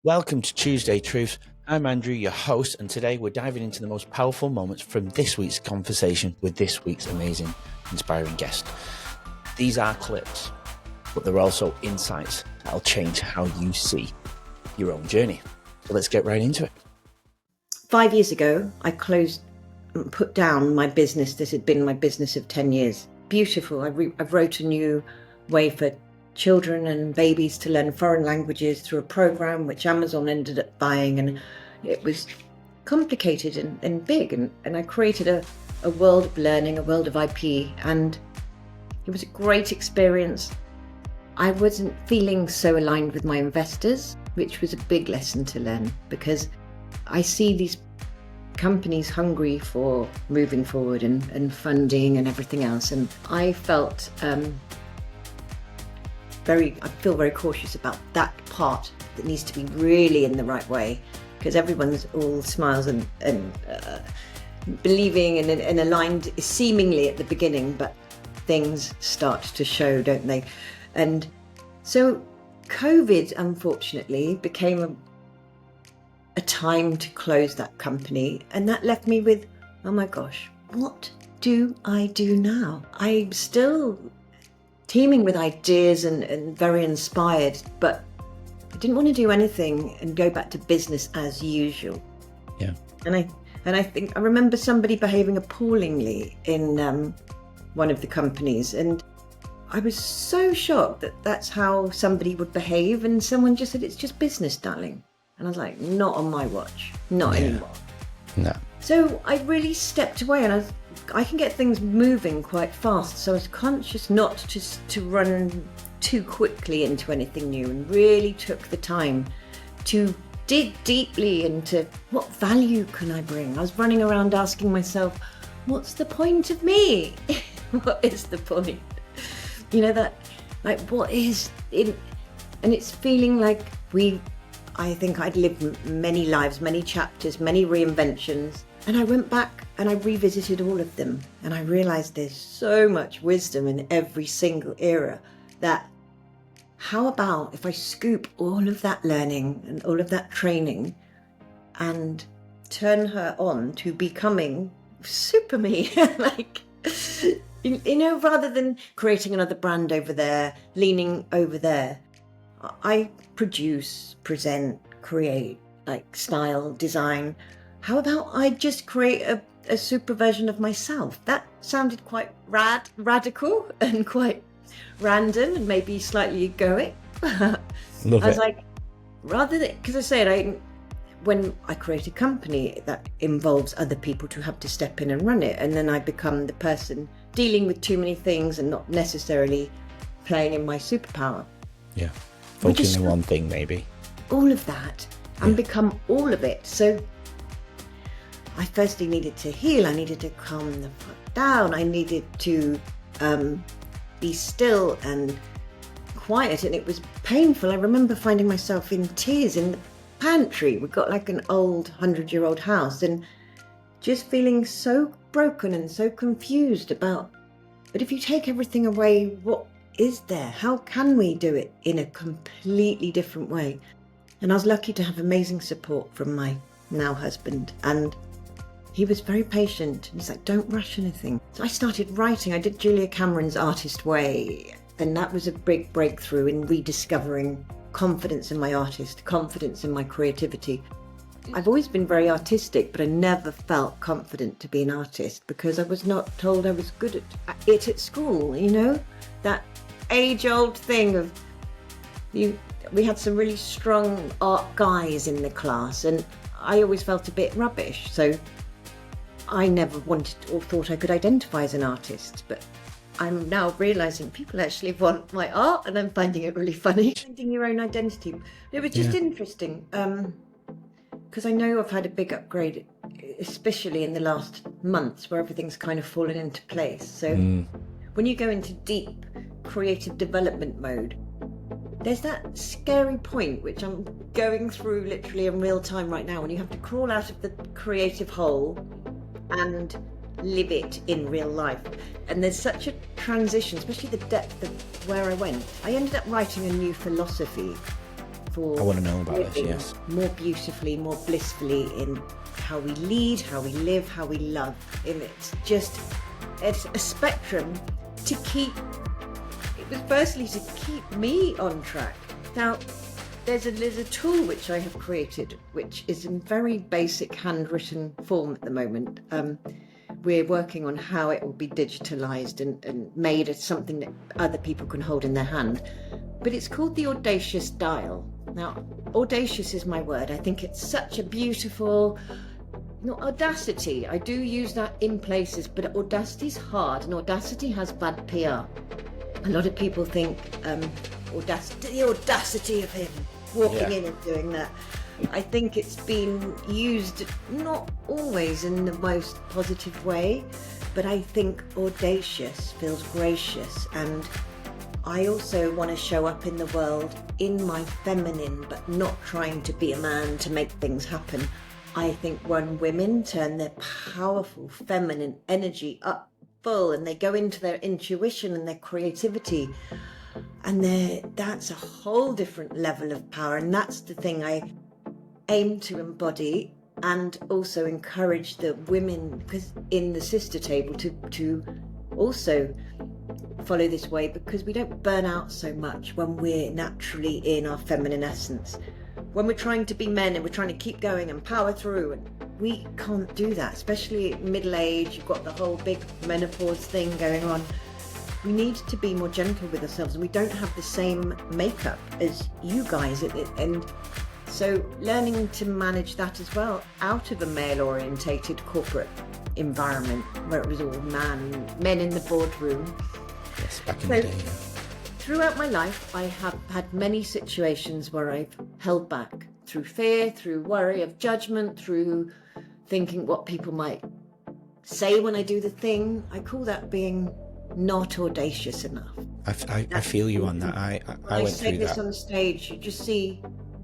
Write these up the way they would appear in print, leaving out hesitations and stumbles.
Welcome to Tuesday Truth. I'm Andrew, your host, and today we're diving into the most powerful moments from this week's conversation with this week's amazing, inspiring guest. These are clips, but they're also insights that'll change how you see your own journey. So let's get right into it. 5 years ago, I put down my business. This had been my business of 10 years. Beautiful. I wrote a new way for children and babies to learn foreign languages through a program which Amazon ended up buying, and it was complicated and big, and I created a world of learning, a world of IP, and it was a great experience. I wasn't feeling so aligned with my investors, which was a big lesson to learn, because I see these companies hungry for moving forward and funding and everything else, and I felt I feel very cautious about that part that needs to be really in the right way, because everyone's all smiles and believing and aligned seemingly at the beginning, but things start to show, don't they? And so COVID, unfortunately, became a time to close that company, and that left me with, oh my gosh, what do I do now? I'm still teeming with ideas and very inspired, but I didn't want to do anything and go back to business as usual. Yeah. And I think I remember somebody behaving appallingly in one of the companies, and I was so shocked that that's how somebody would behave, and someone just said, "It's just business, darling." And I was like, not on my watch, not anymore. No. So I really stepped away, and I can get things moving quite fast, so I was conscious not just to run too quickly into anything new, and really took the time to dig deeply into what value can I bring. I was running around asking myself, what's the point of me? What is the point? You know, that, like, what is it? And it's feeling like I think I'd lived many lives, many chapters, many reinventions. And I went back and I revisited all of them. And I realized there's so much wisdom in every single era, that how about if I scoop all of that learning and all of that training and turn her on to becoming super me? Like, you know, rather than creating another brand over there, leaning over there, I produce, present, create, like style, design. How about I just create a super version of myself? That sounded quite radical and quite random and maybe slightly egoic. I was like, rather than, because I said, when I create a company that involves other people to have to step in and run it, and then I become the person dealing with too many things and not necessarily playing in my superpower. Yeah. Focusing on one thing, maybe. All of that and become all of it. So I firstly needed to heal. I needed to calm the fuck down. I needed to be still and quiet, and it was painful. I remember finding myself in tears in the pantry. We've got like an old 100-year-old house, and just feeling so broken and so confused about, but if you take everything away, what is there? How can we do it in a completely different way? And I was lucky to have amazing support from my now husband, and he was very patient. He's like, don't rush anything. So I started writing. I did Julia Cameron's Artist Way, and that was a big breakthrough in rediscovering confidence in my artist, confidence in my creativity. I've always been very artistic, but I never felt confident to be an artist because I was not told I was good at it at school, you know? That age-old thing of we had some really strong art guys in the class, and I always felt a bit rubbish. So I never wanted or thought I could identify as an artist, but I'm now realising people actually want my art, and I'm finding it really funny. Finding your own identity. It was just interesting, because I know I've had a big upgrade, especially in the last months, where everything's kind of fallen into place. So when you go into deep creative development mode, there's that scary point, which I'm going through literally in real time right now, when you have to crawl out of the creative hole and live it in real life. And there's such a transition, especially the depth of where I went. I ended up writing a new philosophy for I want to know about this, living yes. more beautifully, more blissfully in how we lead, how we live, how we love. And it's a spectrum to keep, it was firstly to keep me on track. Now, there's a tool which I have created, which is in very basic handwritten form at the moment. We're working on how it will be digitalized and made as something that other people can hold in their hand. But it's called the Audacious Dial. Now, audacious is my word. I think it's such a beautiful, audacity. I do use that in places, but audacity is hard, and audacity has bad PR. A lot of people think the audacity of him walking in and doing that. I think it's been used not always in the most positive way, but I think audacious feels gracious, and I also want to show up in the world in my feminine, but not trying to be a man to make things happen. I think when women turn their powerful feminine energy up full and they go into their intuition and their creativity, and that's a whole different level of power, and that's the thing I aim to embody, and also encourage the women, because in the sister table, to also follow this way, because we don't burn out so much when we're naturally in our feminine essence. When we're trying to be men and we're trying to keep going and power through, and we can't do that, especially at middle age. You've got the whole big menopause thing going on. We need to be more gentle with ourselves, and we don't have the same makeup as you guys, and so learning to manage that as well out of a male-orientated corporate environment where it was all men in the boardroom. Yes, back in the day. Yeah. Throughout my life, I have had many situations where I've held back through fear, through worry of judgment, through thinking what people might say when I do the thing. I call that being not audacious enough. I feel you on that. I went say through this that. on stage, you just see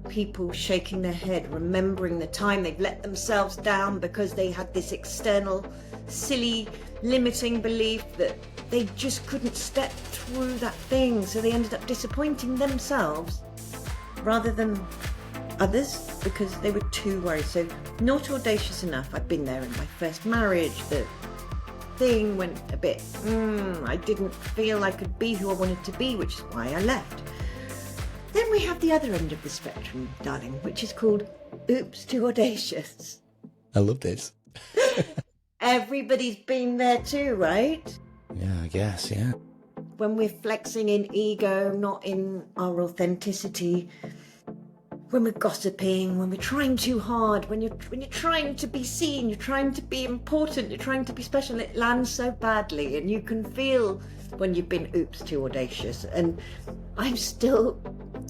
people shaking their head, remembering the time they've let themselves down because they had this external, silly, limiting belief that they just couldn't step through that thing, so they ended up disappointing themselves rather than others because they were too worried. So not audacious enough. I've been there in my first marriage. The thing went a bit, I didn't feel I could be who I wanted to be, which is why I left. Then we have the other end of the spectrum, darling, which is called oops too audacious. I love this. Everybody's been there too, right? Yeah, I guess, yeah. When we're flexing in ego, not in our authenticity, when we're gossiping, when we're trying too hard, when you're trying to be seen, you're trying to be important, you're trying to be special, it lands so badly, and you can feel when you've been oops too audacious. And I'm still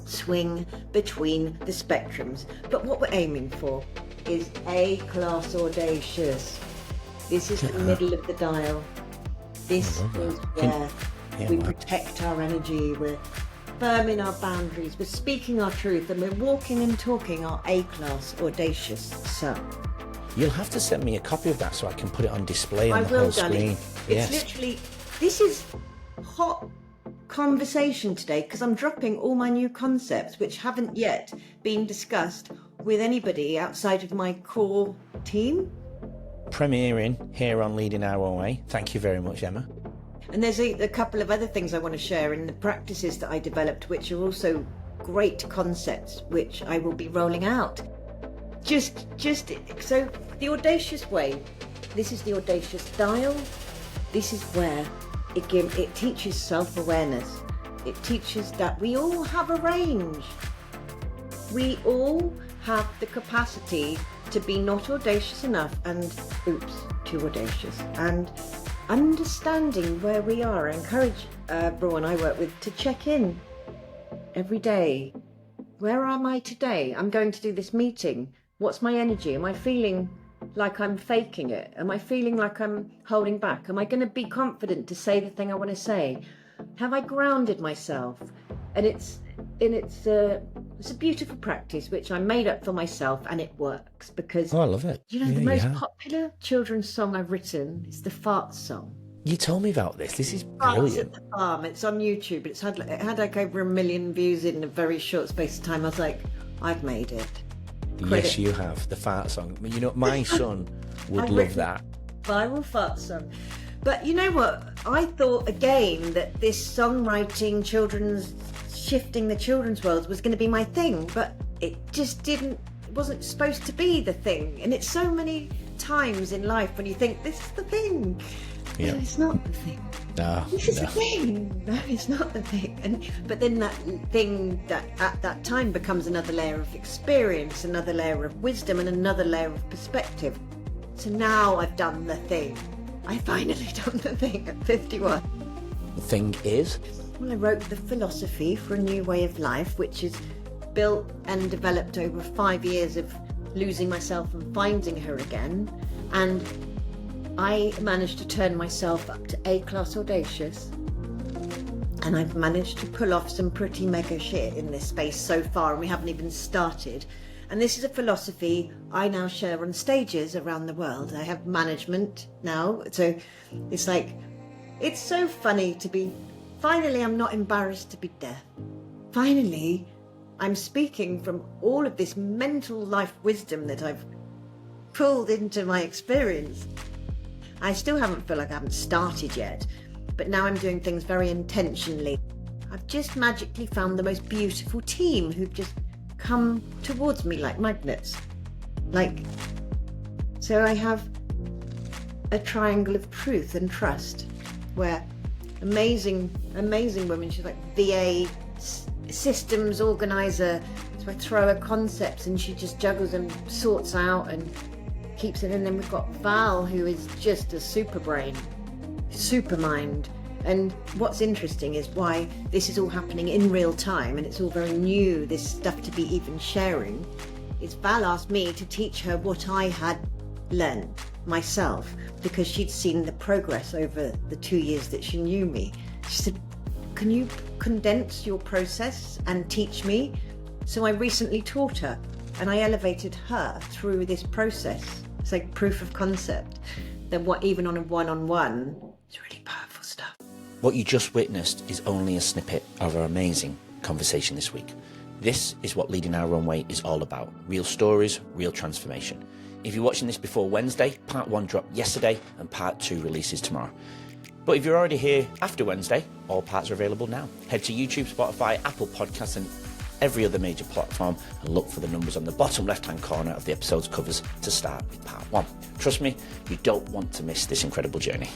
swing between the spectrums, but what we're aiming for is A-class audacious. This is the middle of the dial. This is where we protect our energy, we're firm in our boundaries, we're speaking our truth, and we're walking and talking our A-class audacious self. You'll have to send me a copy of that so I can put it on display on the will, whole darling. screen. It's literally, this is hot conversation today because I'm dropping all my new concepts which haven't yet been discussed with anybody outside of my core team. Premiering here on Leading Our Own Way. Thank you very much, Emma. And there's a couple of other things I want to share in the practices that I developed, which are also great concepts, which I will be rolling out. Just so the audacious way. This is the Audacious Dial. This is where it teaches self-awareness. It teaches that we all have a range. We all have the capacity to be not audacious enough and oops, too audacious. And understanding where we are. I encourage everyone I work with to check in every day. Where am I today? I'm going to do this meeting. What's my energy? Am I feeling like I'm faking it? Am I feeling like I'm holding back? Am I going to be confident to say the thing I want to say? Have I grounded myself? And it's a beautiful practice which I made up for myself, and it works because I love it. the most popular children's song I've written is the fart song. You told me about this. This is Farms brilliant. at the Farm. It's on YouTube. It had like over 1 million views in a very short space of time. I was like, I've made it. Yes, you have. The fart song. You know, my son would love that. Viral fart song. But you know what? I thought again that this songwriting, shifting the children's world was going to be my thing, but it just didn't. It wasn't supposed to be the thing. And it's so many times in life when you think this is the thing. Yeah. No, it's not the thing. No, this is the thing. No, it's not the thing. But then that thing that at that time becomes another layer of experience, another layer of wisdom, and another layer of perspective. So now I've done the thing. I finally done the thing at 51. The thing is? Well, I wrote the philosophy for a new way of life, which is built and developed over 5 years of losing myself and finding her again. And I managed to turn myself up to A-class audacious, and I've managed to pull off some pretty mega shit in this space so far, and we haven't even started. And this is a philosophy I now share on stages around the world. I have management now, so it's like, it's so funny to be, finally I'm not embarrassed to be deaf. Finally, I'm speaking from all of this mental life wisdom that I've pulled into my experience. I still feel like I haven't started yet, but now I'm doing things very intentionally. I've just magically found the most beautiful team who've just come towards me like magnets. So I have a triangle of truth and trust, where amazing women, she's like VA, systems organizer, so I throw her concepts and she just juggles and sorts out and keeps it. And then we've got Val, who is just a super brain, super mind. And what's interesting is why this is all happening in real time and it's all very new, this stuff to be even sharing, is Val asked me to teach her what I had learned myself, because she'd seen the progress over the 2 years that she knew me. She said, can you condense your process and teach me? So I recently taught her, and I elevated her through this process. It's like proof of concept that what even on a one-on-one, it's really powerful stuff. What you just witnessed is only a snippet of our amazing conversation this week. This is what Leading Our Own Way is all about. Real stories, real transformation. If you're watching this before Wednesday, part 1 dropped yesterday and part 2 releases tomorrow. But if you're already here after Wednesday, all parts are available now. Head to YouTube, Spotify, Apple Podcasts and every other major platform and look for the numbers on the bottom left-hand corner of the episode's covers to start with part 1. Trust me, you don't want to miss this incredible journey.